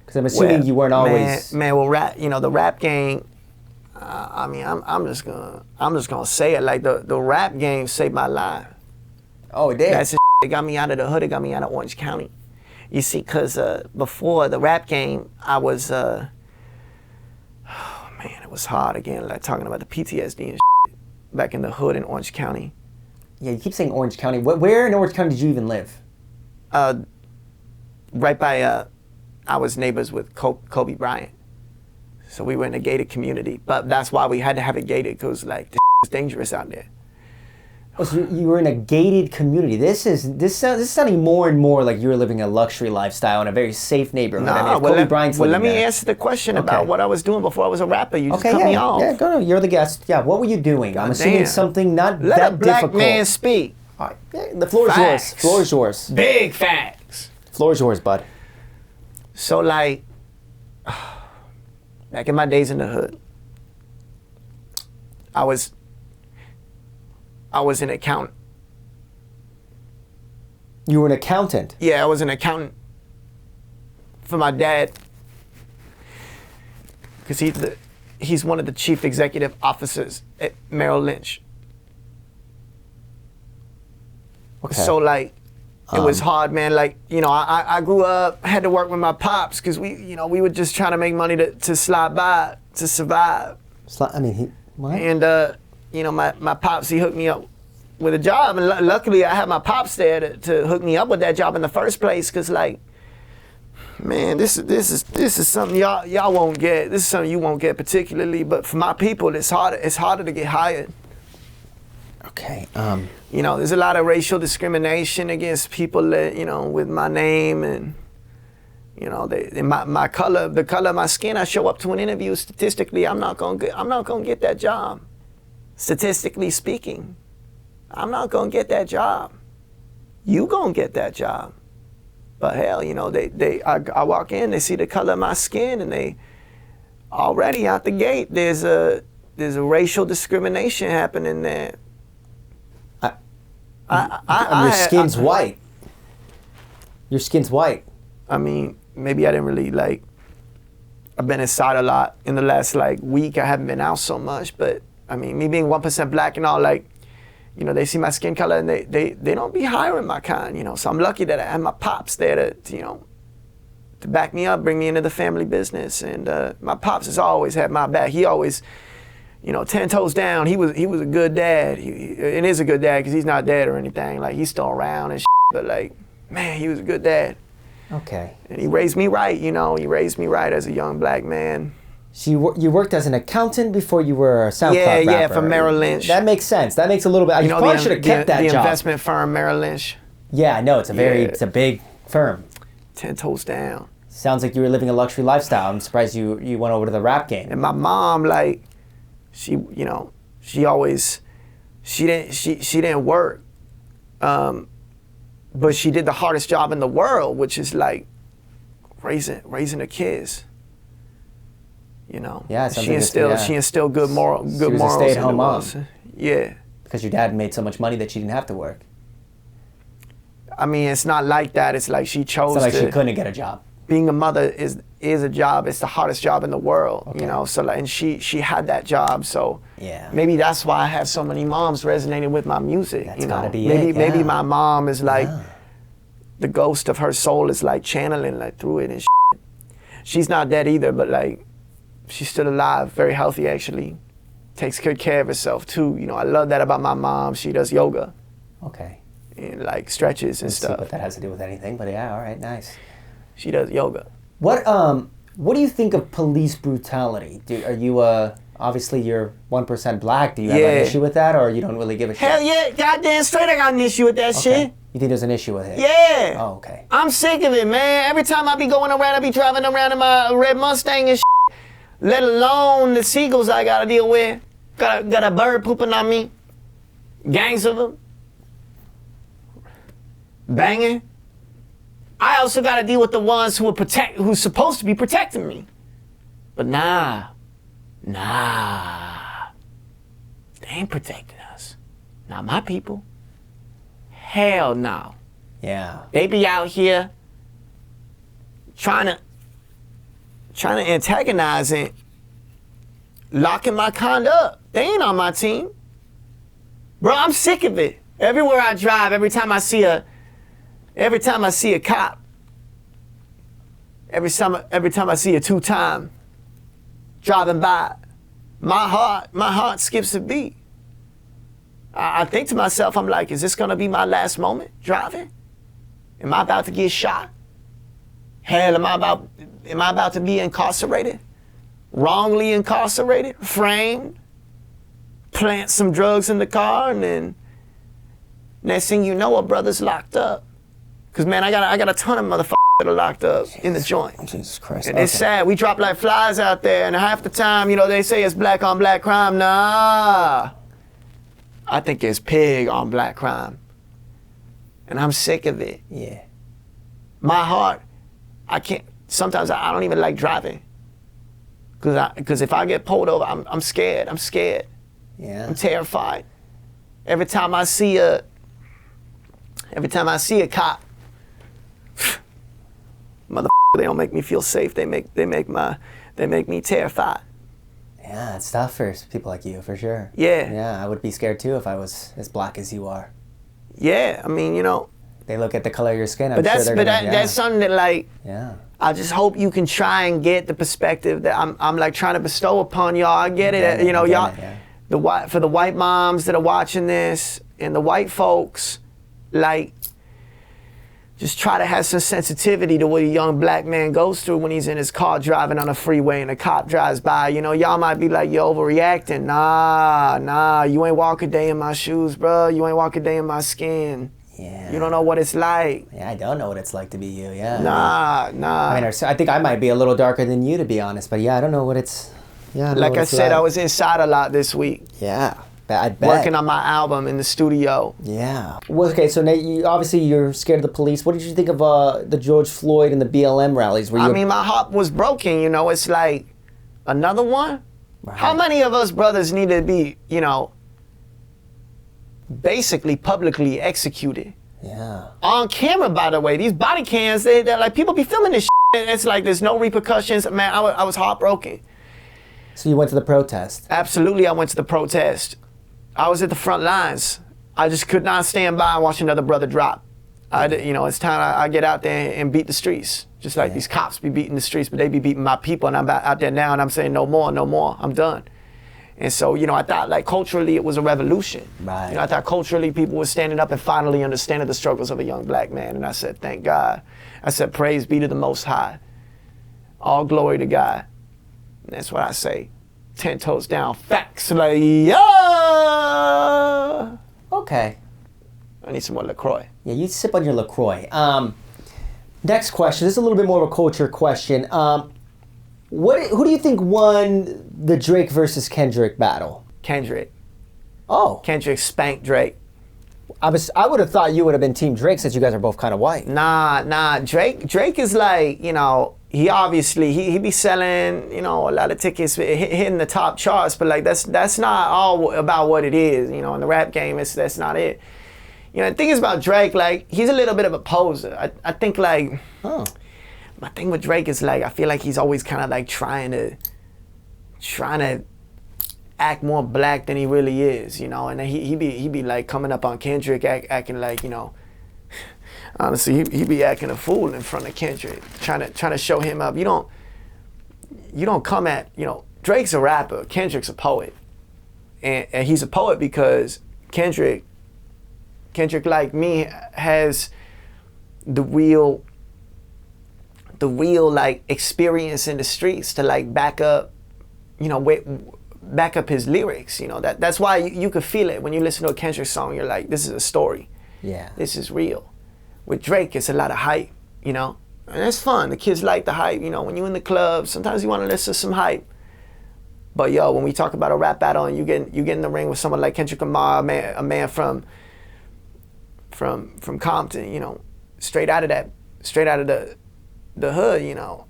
Speaker 1: Because I'm assuming you weren't always.
Speaker 2: Well, rap. The rap game. I'm just gonna say it. The rap game saved my life.
Speaker 1: Oh, it did.
Speaker 2: That's it got me out of the hood. It got me out of Orange County. You see, cause before the rap game, I was. Oh man, it was hard again. Talking about the PTSD and back in the hood in Orange County.
Speaker 1: Yeah, you keep saying Orange County. Where in Orange County did you even live?
Speaker 2: Right by. I was neighbors with Kobe Bryant. So we were in a gated community, but that's why we had to have it gated, because it's dangerous out there.
Speaker 1: Oh, so you were in a gated community. This is sounding more and more like you're living a luxury lifestyle in a very safe neighborhood. If Kobe Bryant's living
Speaker 2: let me
Speaker 1: there.
Speaker 2: answer the question about what I was doing before I was a rapper. You just
Speaker 1: Okay,
Speaker 2: cut me off.
Speaker 1: yeah, go. You're the guest. Yeah, what were you doing? I'm assuming
Speaker 2: damn.
Speaker 1: something not
Speaker 2: Let
Speaker 1: that
Speaker 2: a black
Speaker 1: difficult.
Speaker 2: man speak.
Speaker 1: All right, yeah, the floor is yours.
Speaker 2: Facts.
Speaker 1: Floor is yours.
Speaker 2: Big facts.
Speaker 1: Floor is yours, bud.
Speaker 2: So back in my days in the hood, I was an accountant.
Speaker 1: You were an accountant.
Speaker 2: Yeah, I was an accountant for my dad, because he's one of the chief executive officers at Merrill Lynch.
Speaker 1: Okay.
Speaker 2: So it was hard, man. I grew up, had to work with my pops because we were just trying to make money to slide by, to survive.
Speaker 1: What?
Speaker 2: And my pops, he hooked me up with a job, and luckily I had my pops there to hook me up with that job in the first place, because man, this is something y'all won't get. This is something you won't get particularly, but for my people, it's harder to get hired.
Speaker 1: Okay.
Speaker 2: There's a lot of racial discrimination against people that, with my name and, my color, the color of my skin. I show up to an interview, statistically, I'm not gonna get that job. Statistically speaking, I'm not gonna get that job. You gonna get that job. But hell, I walk in, they see the color of my skin, and they already out the gate, there's a racial discrimination happening there.
Speaker 1: Your skin's white. Your skin's white.
Speaker 2: I mean, maybe I didn't really I've been inside a lot in the last week. I haven't been out so much, but I mean, me being 1% black and all, they see my skin color and they don't be hiring my kind, So I'm lucky that I have my pops there to back me up, bring me into the family business. And my pops has always had my back. He always, 10 toes down. He was a good dad. He is a good dad because he's not dead or anything. He's still around and but man, he was a good dad.
Speaker 1: Okay.
Speaker 2: And he raised me right, He raised me right as a young black man.
Speaker 1: So you worked as an accountant before you were a SoundCloud rapper.
Speaker 2: Yeah, for Merrill Lynch.
Speaker 1: That makes sense. That makes a little bit. You probably should have kept that
Speaker 2: the
Speaker 1: job.
Speaker 2: investment firm Merrill Lynch.
Speaker 1: Yeah, I know. It's a big firm.
Speaker 2: 10 toes down.
Speaker 1: Sounds like you were living a luxury lifestyle. I'm surprised you went over to the rap game.
Speaker 2: And my mom, she didn't work. But she did the hardest job in the world, which is like raising her kids. You know.
Speaker 1: Yeah,
Speaker 2: she instilled good morals.
Speaker 1: She was a stay-at-home mom.
Speaker 2: Yeah.
Speaker 1: Because your dad made so much money that she didn't have to work.
Speaker 2: I mean, it's not like that. It's like she chose
Speaker 1: It's not like she couldn't get a job.
Speaker 2: Being a mother is a job. It's the hardest job in the world,
Speaker 1: Okay.
Speaker 2: you know. So like, and she had that job. So
Speaker 1: Yeah.
Speaker 2: maybe that's why I have so many moms resonating with my music.
Speaker 1: That's
Speaker 2: you know,
Speaker 1: gotta be
Speaker 2: maybe
Speaker 1: it, yeah.
Speaker 2: maybe my mom is like the ghost of her soul is like channeling like through it and shit. She's not dead either, but like she's still alive, very healthy actually. Takes good care of herself too. You know, I love that about my mom. She does yoga
Speaker 1: Okay.
Speaker 2: and like stretches and
Speaker 1: Let's see
Speaker 2: stuff.
Speaker 1: what that has to do with anything, but yeah, all right, nice.
Speaker 2: She does yoga.
Speaker 1: What do you think of police brutality? Are you obviously you're 1% black. Do you have an
Speaker 2: Yeah.
Speaker 1: issue with that, or you don't really give a shit?
Speaker 2: Hell yeah, goddamn straight I got an issue with that
Speaker 1: Okay.
Speaker 2: shit.
Speaker 1: You think there's an issue with it?
Speaker 2: Yeah.
Speaker 1: Oh, okay.
Speaker 2: I'm sick of it, man. Every time I be going around, I be driving around in my red Mustang and shit, let alone the seagulls I gotta deal with. Got a bird pooping on me. Gangs of them. Banging. I also gotta deal with the ones who's supposed to be protecting me. But nah. They ain't protecting us. Not my people. Hell no.
Speaker 1: Yeah.
Speaker 2: They be out here trying to antagonize and locking my conduct up. They ain't on my team. Bro, I'm sick of it. Everywhere I drive, every time I see a cop, every time I see a two-time driving by, my heart skips a beat. I think to myself, I'm like, is this gonna be my last moment driving? Am I about to get shot? Hell, am I about to be incarcerated? Wrongly incarcerated? Framed? Plant some drugs in the car, and then next thing you know, a brother's locked up. Cause man, I got a ton of motherfuckers that are locked up in the joint.
Speaker 1: Jesus Christ.
Speaker 2: And it's sad. We drop like flies out there, and half the time, you know, they say it's black on black crime. Nah. I think it's pig on black crime. And I'm sick of it.
Speaker 1: Yeah.
Speaker 2: My heart, sometimes I don't even like driving. Cause if I get pulled over, I'm scared. I'm scared.
Speaker 1: Yeah.
Speaker 2: I'm terrified. Every time I see a cop, motherfucker, they don't make me feel safe. They make me terrified.
Speaker 1: Yeah, it's tough for people like you, for sure.
Speaker 2: Yeah.
Speaker 1: Yeah, I would be scared too if I was as black as you are.
Speaker 2: Yeah, I mean, you know.
Speaker 1: They look at the color of your skin.
Speaker 2: That's something that like.
Speaker 1: Yeah.
Speaker 2: I just hope you can try and get the perspective that I'm like trying to bestow upon y'all. I get it, you know, y'all. For the white moms that are watching this and the white folks, like, just try to have some sensitivity to what a young black man goes through when he's in his car driving on a freeway and a cop drives by. You know, y'all might be like, you're overreacting. Nah, you ain't walk a day in my shoes, bro. You ain't walk a day in my skin.
Speaker 1: Yeah.
Speaker 2: You don't know what it's like.
Speaker 1: Yeah, I don't know what it's like to be you, yeah.
Speaker 2: Nah.
Speaker 1: I think I might be a little darker than you, to be honest, but yeah, I don't know what it's,
Speaker 2: Like I said, I was inside a lot this week.
Speaker 1: Yeah, I bet.
Speaker 2: Working on my album in the studio.
Speaker 1: Yeah. Well, okay, so Nate, obviously you're scared of the police. What did you think of the George Floyd and the BLM rallies?
Speaker 2: I mean, my heart was broken, you know. It's like, another one?
Speaker 1: Right.
Speaker 2: How many of us brothers need to be, you know, basically publicly executed?
Speaker 1: Yeah.
Speaker 2: On camera, by the way. These body cams, they're like, people be filming this shit. It's like there's no repercussions. Man, I was heartbroken.
Speaker 1: So you went to the protest?
Speaker 2: Absolutely, I went to the protest. I was at the front lines. I just could not stand by and watch another brother drop. You know, it's time I get out there and beat the streets. Just like these cops be beating the streets, but they be beating my people, and I'm out there now, and I'm saying no more, I'm done. And so, you know, I thought like culturally it was a revolution.
Speaker 1: Right.
Speaker 2: You know, I thought culturally people were standing up and finally understanding the struggles of a young black man. And I said, thank God. I said, praise be to the Most High. All glory to God. And that's what I say. 10 toes down, facts. Like, yeah.
Speaker 1: Okay.
Speaker 2: I need some more LaCroix.
Speaker 1: Yeah, you sip on your LaCroix. Next question. This is a little bit more of a culture question. Who do you think won the Drake versus Kendrick battle?
Speaker 2: Kendrick.
Speaker 1: Oh.
Speaker 2: Kendrick spanked Drake.
Speaker 1: I would have thought you would have been Team Drake since you guys are both kind of white.
Speaker 2: Nah. Drake is like, you know, he obviously he be selling, you know, a lot of tickets, hitting the top charts, but like that's not all about what it is, you know. In the rap game, that's not it. You know, the thing is about Drake, like he's a little bit of a poser. I think like, my thing with Drake is like I feel like he's always kind of like trying to act more black than he really is, you know. And then he be like coming up on Kendrick, acting like, you know. Honestly, he be acting a fool in front of Kendrick, trying to show him up. You don't come at, you know, Drake's a rapper, Kendrick's a poet, and he's a poet because Kendrick like me has the real like experience in the streets to like back up, you know, back up his lyrics. You know, that's why you could feel it when you listen to a Kendrick song. You're like, this is a story.
Speaker 1: Yeah.
Speaker 2: This is real. With Drake, it's a lot of hype, you know, and that's fun. The kids like the hype, you know. When you in the club, sometimes you want to listen to some hype. But yo, when we talk about a rap battle and you get in the ring with someone like Kendrick Lamar, a man from Compton, you know, straight out of the hood, you know,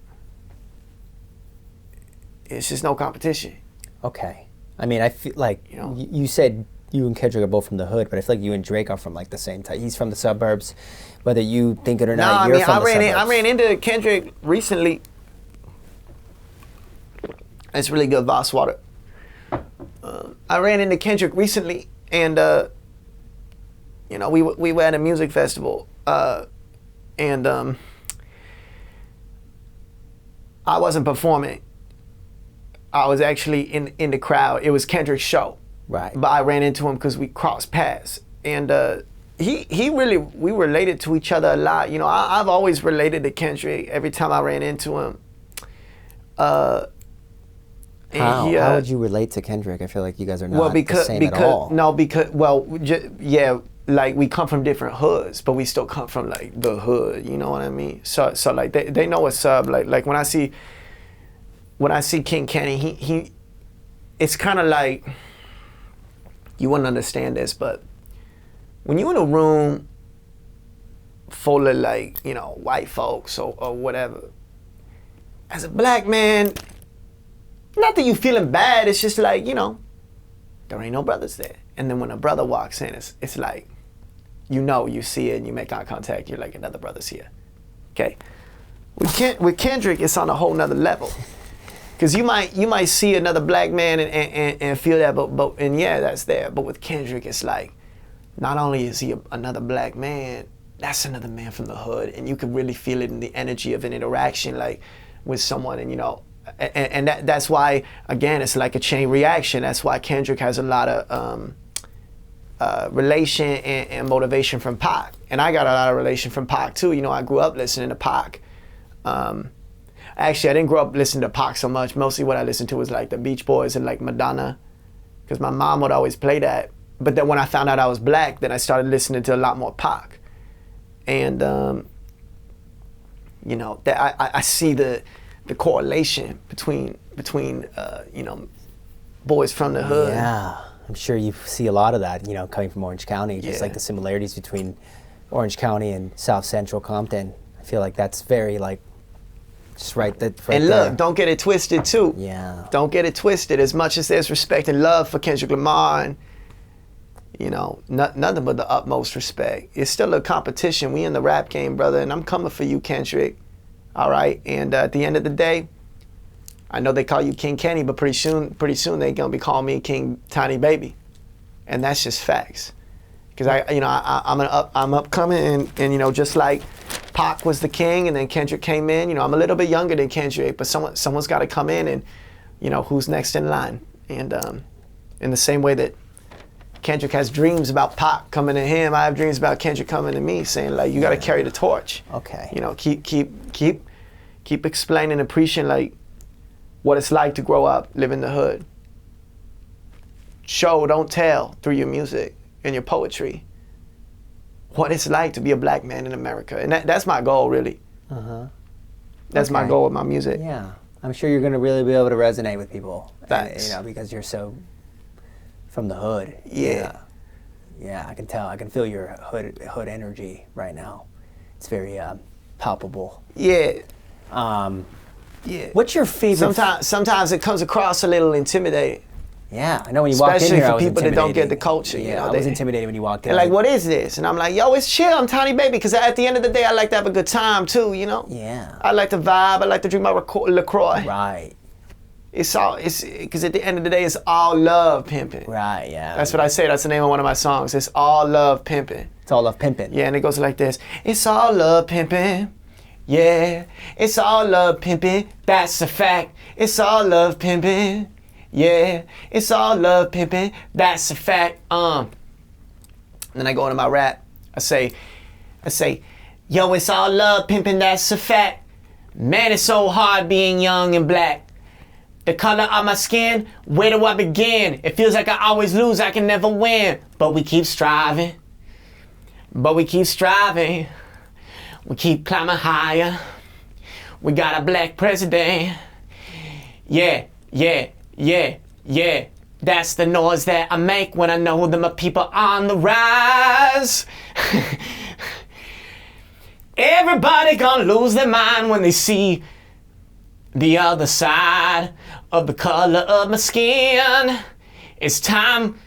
Speaker 2: it's just no competition.
Speaker 1: Okay. I mean, I feel like,
Speaker 2: You know?
Speaker 1: you said you and Kendrick are both from the hood, but I feel like you and Drake are from like the same type. He's from the suburbs, whether you think it or not. You're from the suburbs.
Speaker 2: I ran into Kendrick recently. It's really good Voss water. I ran into Kendrick recently, and you know, we were at a music festival, and I wasn't performing. I was actually in the crowd. It was Kendrick's show.
Speaker 1: Right.
Speaker 2: But I ran into him because we crossed paths. And we related to each other a lot. You know, I've always related to Kendrick every time I ran into him.
Speaker 1: How would you relate to Kendrick? I feel like you guys are not the same at all.
Speaker 2: Yeah, like we come from different hoods, but we still come from like the hood. You know what I mean? So like they know what's up. Like when I see King Kenny, he it's kind of like, you wouldn't understand this, but when you're in a room full of like, you know, white folks or whatever, as a black man, not that you feeling bad, it's just like, you know, there ain't no brothers there. And then when a brother walks in, it's like, you know, you see it and you make eye contact, you're like, another brother's here. Okay. With Kendrick, it's on a whole nother level. Because you might see another black man and feel that, but yeah, that's there. But with Kendrick, it's like, not only is he another black man, that's another man from the hood, and you can really feel it in the energy of an interaction, like with someone, and you know, and that's why, again, it's like a chain reaction. That's why Kendrick has a lot of relation and motivation from Pac, and I got a lot of relation from Pac too. You know, I grew up listening to Pac. Actually, I didn't grow up listening to Pac so much. Mostly what I listened to was like the Beach Boys and like Madonna, because my mom would always play that. But then when I found out I was black, then I started listening to a lot more Pac. And, you know, that I see the correlation between you know, boys from the hood.
Speaker 1: Yeah, I'm sure you see a lot of that, you know, coming from Orange County, just
Speaker 2: Yeah.
Speaker 1: like the similarities between Orange County and South Central Compton. I feel like that's very like, just right there.
Speaker 2: And look, don't get it twisted too.
Speaker 1: Yeah.
Speaker 2: Don't get it twisted. As much as there's respect and love for Kendrick Lamar, and you know, nothing but the utmost respect. It's still a competition. We in the rap game, brother, and I'm coming for you, Kendrick. All right. And at the end of the day, I know they call you King Kenny, but pretty soon they're gonna be calling me King Tiny Baby, and that's just facts. Because I'm upcoming, and you know, just like Pac was the king, and then Kendrick came in. You know, I'm a little bit younger than Kendrick, but someone's got to come in, and you know, who's next in line. And in the same way that Kendrick has dreams about Pac coming to him, I have dreams about Kendrick coming to me, saying like, you got to carry the torch.
Speaker 1: Okay.
Speaker 2: You know, keep explaining and preaching like what it's like to grow up, live in the hood. Show, don't tell through your music and your poetry what it's like to be a black man in America. And that's my goal, really. That's my goal with my music.
Speaker 1: Yeah. I'm sure you're going to really be able to resonate with people.
Speaker 2: Thanks.
Speaker 1: You know, because you're so from the hood.
Speaker 2: Yeah.
Speaker 1: Yeah, I can tell. I can feel your hood energy right now. It's very palpable.
Speaker 2: Yeah.
Speaker 1: Yeah. What's your favorite?
Speaker 2: Sometimes it comes across a little intimidating.
Speaker 1: Yeah, I know when you walked in
Speaker 2: Especially
Speaker 1: here, I
Speaker 2: for
Speaker 1: was
Speaker 2: people that don't get the
Speaker 1: intimidating.
Speaker 2: culture.
Speaker 1: Yeah,
Speaker 2: you know,
Speaker 1: I was intimidated when you walked in.
Speaker 2: They're like, what is this? And I'm like, yo, it's chill. I'm Tiny Baby. Because at the end of the day, I like to have a good time too, you know?
Speaker 1: Yeah.
Speaker 2: I like to vibe. I like to drink my LaCroix.
Speaker 1: Right.
Speaker 2: It's because at the end of the day, it's all love pimping.
Speaker 1: Right, yeah.
Speaker 2: That's what I say. That's the name of one of my songs. It's all love pimping.
Speaker 1: It's all love pimping.
Speaker 2: Yeah, and it goes like this. It's all love pimping. Yeah, it's all love pimping. That's a fact. It's all love pimping. Yeah, it's all love pimping. That's a fact. And then I go into my rap. I say, yo, it's all love pimping. That's a fact. Man, it's so hard being young and black. The color of my skin, where do I begin? It feels like I always lose, I can never win. But we keep striving. We keep climbing higher. We got a black president. Yeah. That's the noise that I make when I know that my people on the rise. Everybody gonna lose their mind when they see the other side of the color of my skin. It's time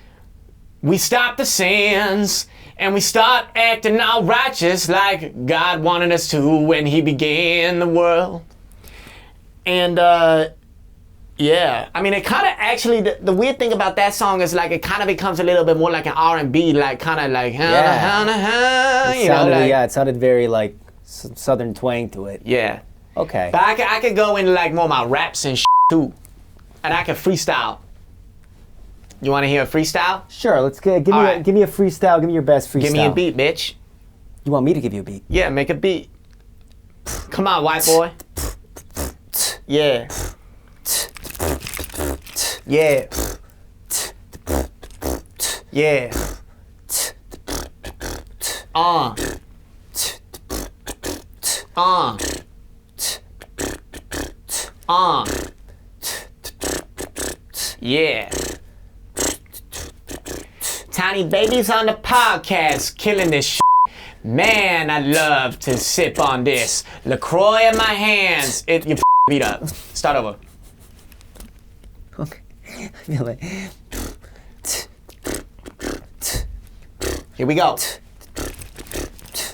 Speaker 2: we stop the sins and we start acting all righteous like God wanted us to when he began the world. And yeah, I mean, it kind of actually, the weird thing about that song is like it kind of becomes a little bit more like an R&B, like kind of like,
Speaker 1: it sounded very like southern twang to it.
Speaker 2: Yeah.
Speaker 1: Okay.
Speaker 2: But I could go into like more of my raps and too. And I can freestyle. You want to hear a freestyle?
Speaker 1: Sure, let's give me a freestyle. Give me your best freestyle.
Speaker 2: Give me a beat, bitch.
Speaker 1: You want me to give you a beat?
Speaker 2: Yeah, make a beat. Come on, white boy. Yeah. Yeah. Yeah. Yeah. Tiny Baby's on the podcast, killing this shit. Man, I love to sip on this. LaCroix in my hands. You beat up. Start over.
Speaker 1: Okay. I feel like...
Speaker 2: Here we go.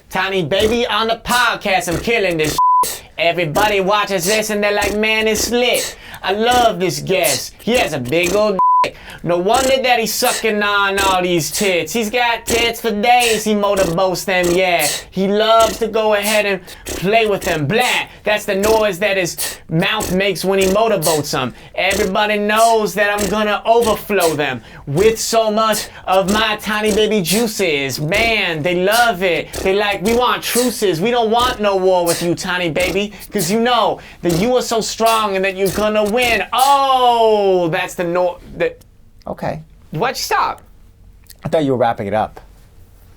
Speaker 2: Tiny Baby on the podcast, I'm killing this shit. Everybody watches this and they're like, man, it's lit. I love this guest. He has a big old dick. No wonder that he's sucking on all these tits. He's got tits for days, he motorboats them, yeah. He loves to go ahead and play with them. Blah, that's the noise that his mouth makes when he motorboats them. Everybody knows that I'm gonna overflow them with so much of my Tiny Baby juices. Man, they love it. They like, we want truces. We don't want no war with you, Tiny Baby, because you know that you are so strong and that you're gonna win. Oh, that's the
Speaker 1: Okay.
Speaker 2: Why'd you stop?
Speaker 1: I thought you were wrapping it up.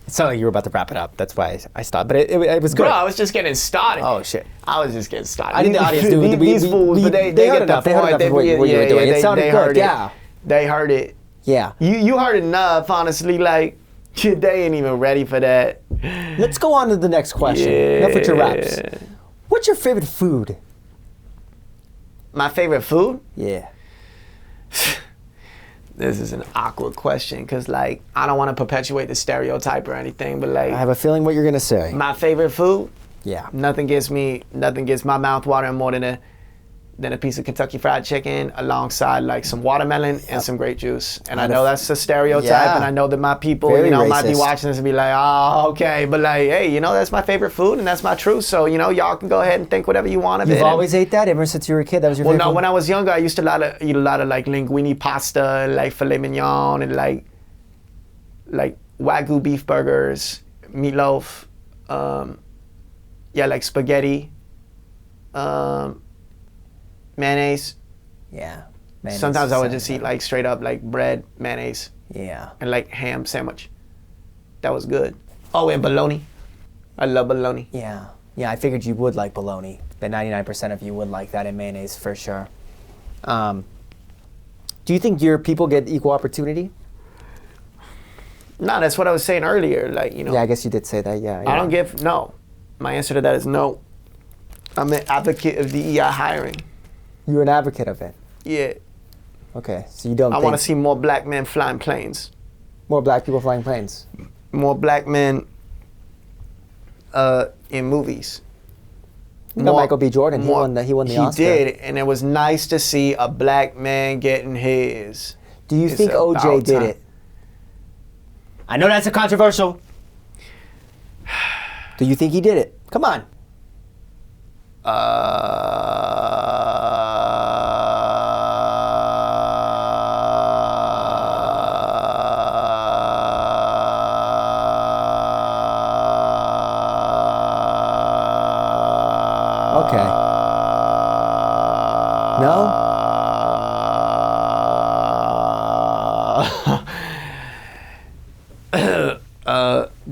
Speaker 1: It sounded like you were about to wrap it up. That's why I stopped. But it was good.
Speaker 2: Bro, I was just getting started.
Speaker 1: Oh, shit.
Speaker 2: I was just getting started.
Speaker 1: I think the audience knew.
Speaker 2: These fools, but they
Speaker 1: heard enough. They heard enough of what you were doing. It sounded good, yeah.
Speaker 2: They heard it.
Speaker 1: Yeah.
Speaker 2: You heard enough, honestly. Like, they ain't even ready for that.
Speaker 1: Let's go on to the next question. Enough with your raps. What's your favorite food?
Speaker 2: My favorite food?
Speaker 1: Yeah.
Speaker 2: This is an awkward question because, like, I don't want to perpetuate the stereotype or anything, but, like...
Speaker 1: I have a feeling what you're going to say.
Speaker 2: My favorite food?
Speaker 1: Yeah.
Speaker 2: Nothing gets my mouth watering more than a piece of Kentucky Fried Chicken alongside, like, some watermelon and some grape juice. And I know that's a stereotype, and I know that my people,
Speaker 1: Very
Speaker 2: might be
Speaker 1: racist.
Speaker 2: watching this and be like, oh, okay. But, like, hey, that's my favorite food and that's my truth. So, y'all can go ahead and think whatever you want of it.
Speaker 1: You've always ate that ever since you were a kid? That was your favorite
Speaker 2: Well, no,
Speaker 1: food?
Speaker 2: when I was younger, I used to eat a lot of like linguine pasta, like filet mignon, and like Wagyu beef burgers, meatloaf, like spaghetti, mayonnaise.
Speaker 1: Yeah. Mayonnaise
Speaker 2: Sometimes I would
Speaker 1: is
Speaker 2: just eat like straight up like bread, mayonnaise,
Speaker 1: Yeah.
Speaker 2: and like ham sandwich. That was good. Oh, and bologna. I love bologna.
Speaker 1: Yeah. Yeah, I figured you would like bologna. But 99% of you would like that in mayonnaise for sure. Do you think your people get equal opportunity?
Speaker 2: No, that's what I was saying earlier. Like, you know.
Speaker 1: Yeah, I guess you did say that. Yeah.
Speaker 2: I don't give no. My answer to that is no. I'm an advocate of DEI hiring.
Speaker 1: You're an advocate of it.
Speaker 2: Yeah.
Speaker 1: Okay, so you don't.
Speaker 2: I
Speaker 1: think
Speaker 2: want to see more black men flying planes.
Speaker 1: more black people flying planes.
Speaker 2: More black men in movies.
Speaker 1: You got Michael B. Jordan. He won the Oscar.
Speaker 2: He did, and it was nice to see a black man getting his.
Speaker 1: Do you think OJ
Speaker 2: about
Speaker 1: did
Speaker 2: time.
Speaker 1: it? I know that's a controversial. Do you think he did it? Come on. Okay. No?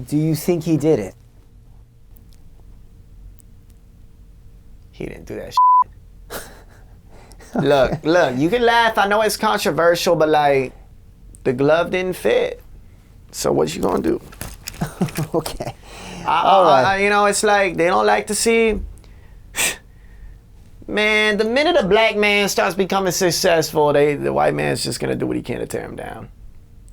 Speaker 1: Do you think he did it?
Speaker 2: He didn't do that Look, you can laugh. I know it's controversial, but like, the glove didn't fit. So what you gonna do?
Speaker 1: Okay. All right.
Speaker 2: You know, it's like, they don't like to see. Man, the minute a black man starts becoming successful, the white man's just gonna do what he can to tear him down.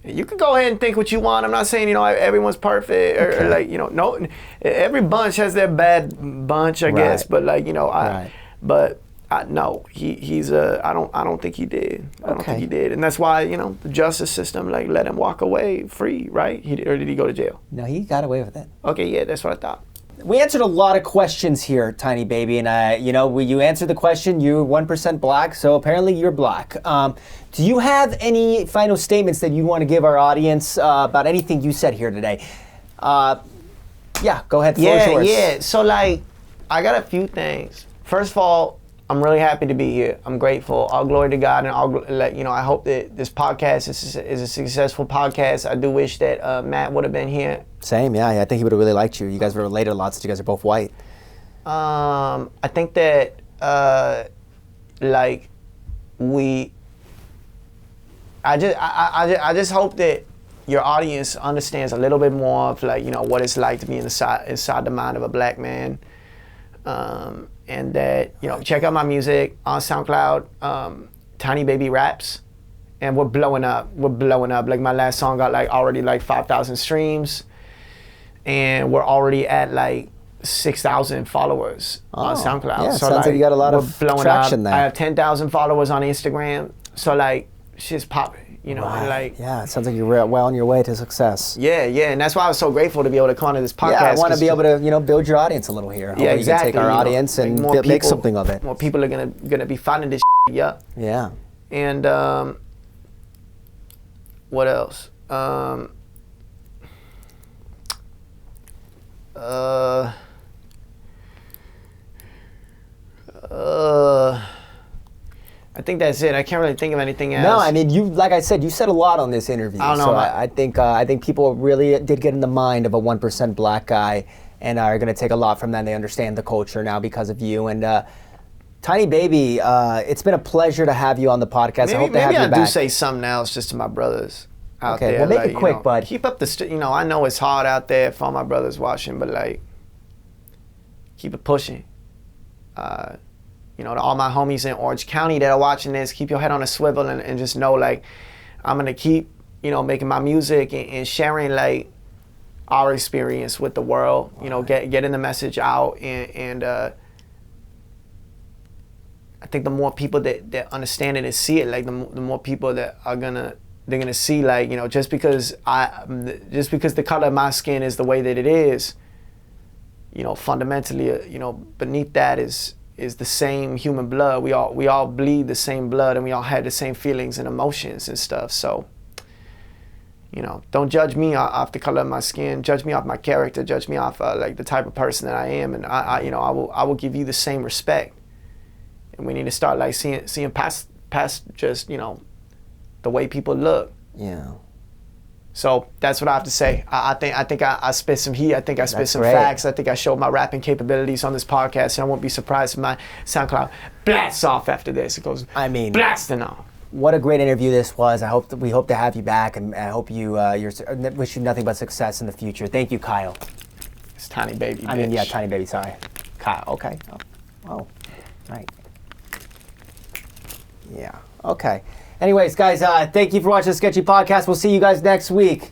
Speaker 2: You can go ahead and think what you want. I'm not saying, you know, everyone's perfect or like, you know, no, every bunch has their bad bunch, I guess. But like, you know, no, he's I don't think he did. I don't think he did, and that's why, you know, the justice system like let him walk away free, right? Or did he go to jail?
Speaker 1: No, he got away with it.
Speaker 2: Okay, yeah, that's what I thought.
Speaker 1: We answered a lot of questions here, Tiny Baby, and you know, when you answered the question, you're 1% black, so apparently you're black. Do you have any final statements that you want to give our audience about anything you said here today? Yeah, go ahead. The floor is yours.
Speaker 2: Yeah. So like, I got a few things. First of all, I'm really happy to be here. I'm grateful. All glory to God, and I hope that this podcast is a successful podcast. I do wish that Matt would have been here.
Speaker 1: Same, yeah. I think he would have really liked you. You guys were related a lot since you guys are both white.
Speaker 2: I think that I just hope that your audience understands a little bit more of like, you know, what it's like to be inside the mind of a black man. And that, you know, check out my music on SoundCloud, Tiny Baby Raps, and we're blowing up. Like my last song got like already like 5,000 streams, and we're already at like 6,000 followers on SoundCloud.
Speaker 1: Yeah, so sounds like you got a lot of traction there.
Speaker 2: I have 10,000 followers on Instagram, so like shit's popping. You know, and like,
Speaker 1: yeah, it sounds like you're well on your way to success.
Speaker 2: Yeah, and that's why I was so grateful to be able to come on to this podcast.
Speaker 1: Yeah, I want to be able to, you know, build your audience a little here.
Speaker 2: Yeah, exactly.
Speaker 1: You can take our audience and make something of it.
Speaker 2: More people are gonna be finding this shit,
Speaker 1: Yeah.
Speaker 2: And what else? I think that's it. I can't really think of anything else.
Speaker 1: No, I mean, you, like I said, you said a lot on this interview.
Speaker 2: I don't know.
Speaker 1: So I think people really did get in the mind of a 1% black guy and are going to take a lot from that. And they understand the culture now because of you. And Tiny Baby, it's been a pleasure to have you on the podcast. I hope to have you back.
Speaker 2: Maybe I do say something else just to my brothers out there.
Speaker 1: Okay, well, make it quick, bud.
Speaker 2: Keep up the, you know, I know it's hard out there for all my brothers watching, but like, keep it pushing. You know, to all my homies in Orange County that are watching this, keep your head on a swivel and just know, like, I'm going to keep, you know, making my music and sharing, like, our experience with the world, you know, getting the message out. And I think the more people that understand it and see it, like, the more people that are they're gonna see, like, you know, just because the color of my skin is the way that it is, you know, fundamentally, you know, beneath that is the same human blood. We all bleed the same blood, and we all have the same feelings and emotions and stuff. So, you know, don't judge me off the color of my skin. Judge me off my character. Judge me off like the type of person that I am, and I will give you the same respect. And we need to start like seeing past just, you know, the way people look.
Speaker 1: Yeah.
Speaker 2: So that's what I have to say. I think I spit some heat. I think I spit some facts. I think I showed my rapping capabilities on this podcast, and I won't be surprised if my SoundCloud blasts off after this. It goes,
Speaker 1: I mean,
Speaker 2: blasting off.
Speaker 1: what a great interview this was. We hope to have you back, and I hope you wish you nothing but success in the future. Thank you, Kyle.
Speaker 2: It's Tiny Baby.
Speaker 1: I mean,
Speaker 2: bitch.
Speaker 1: yeah, Tiny Baby. Sorry, Kyle. Okay. Oh, right. Yeah. Okay. Anyways, guys, thank you for watching the Sketchy Podcast. We'll see you guys next week.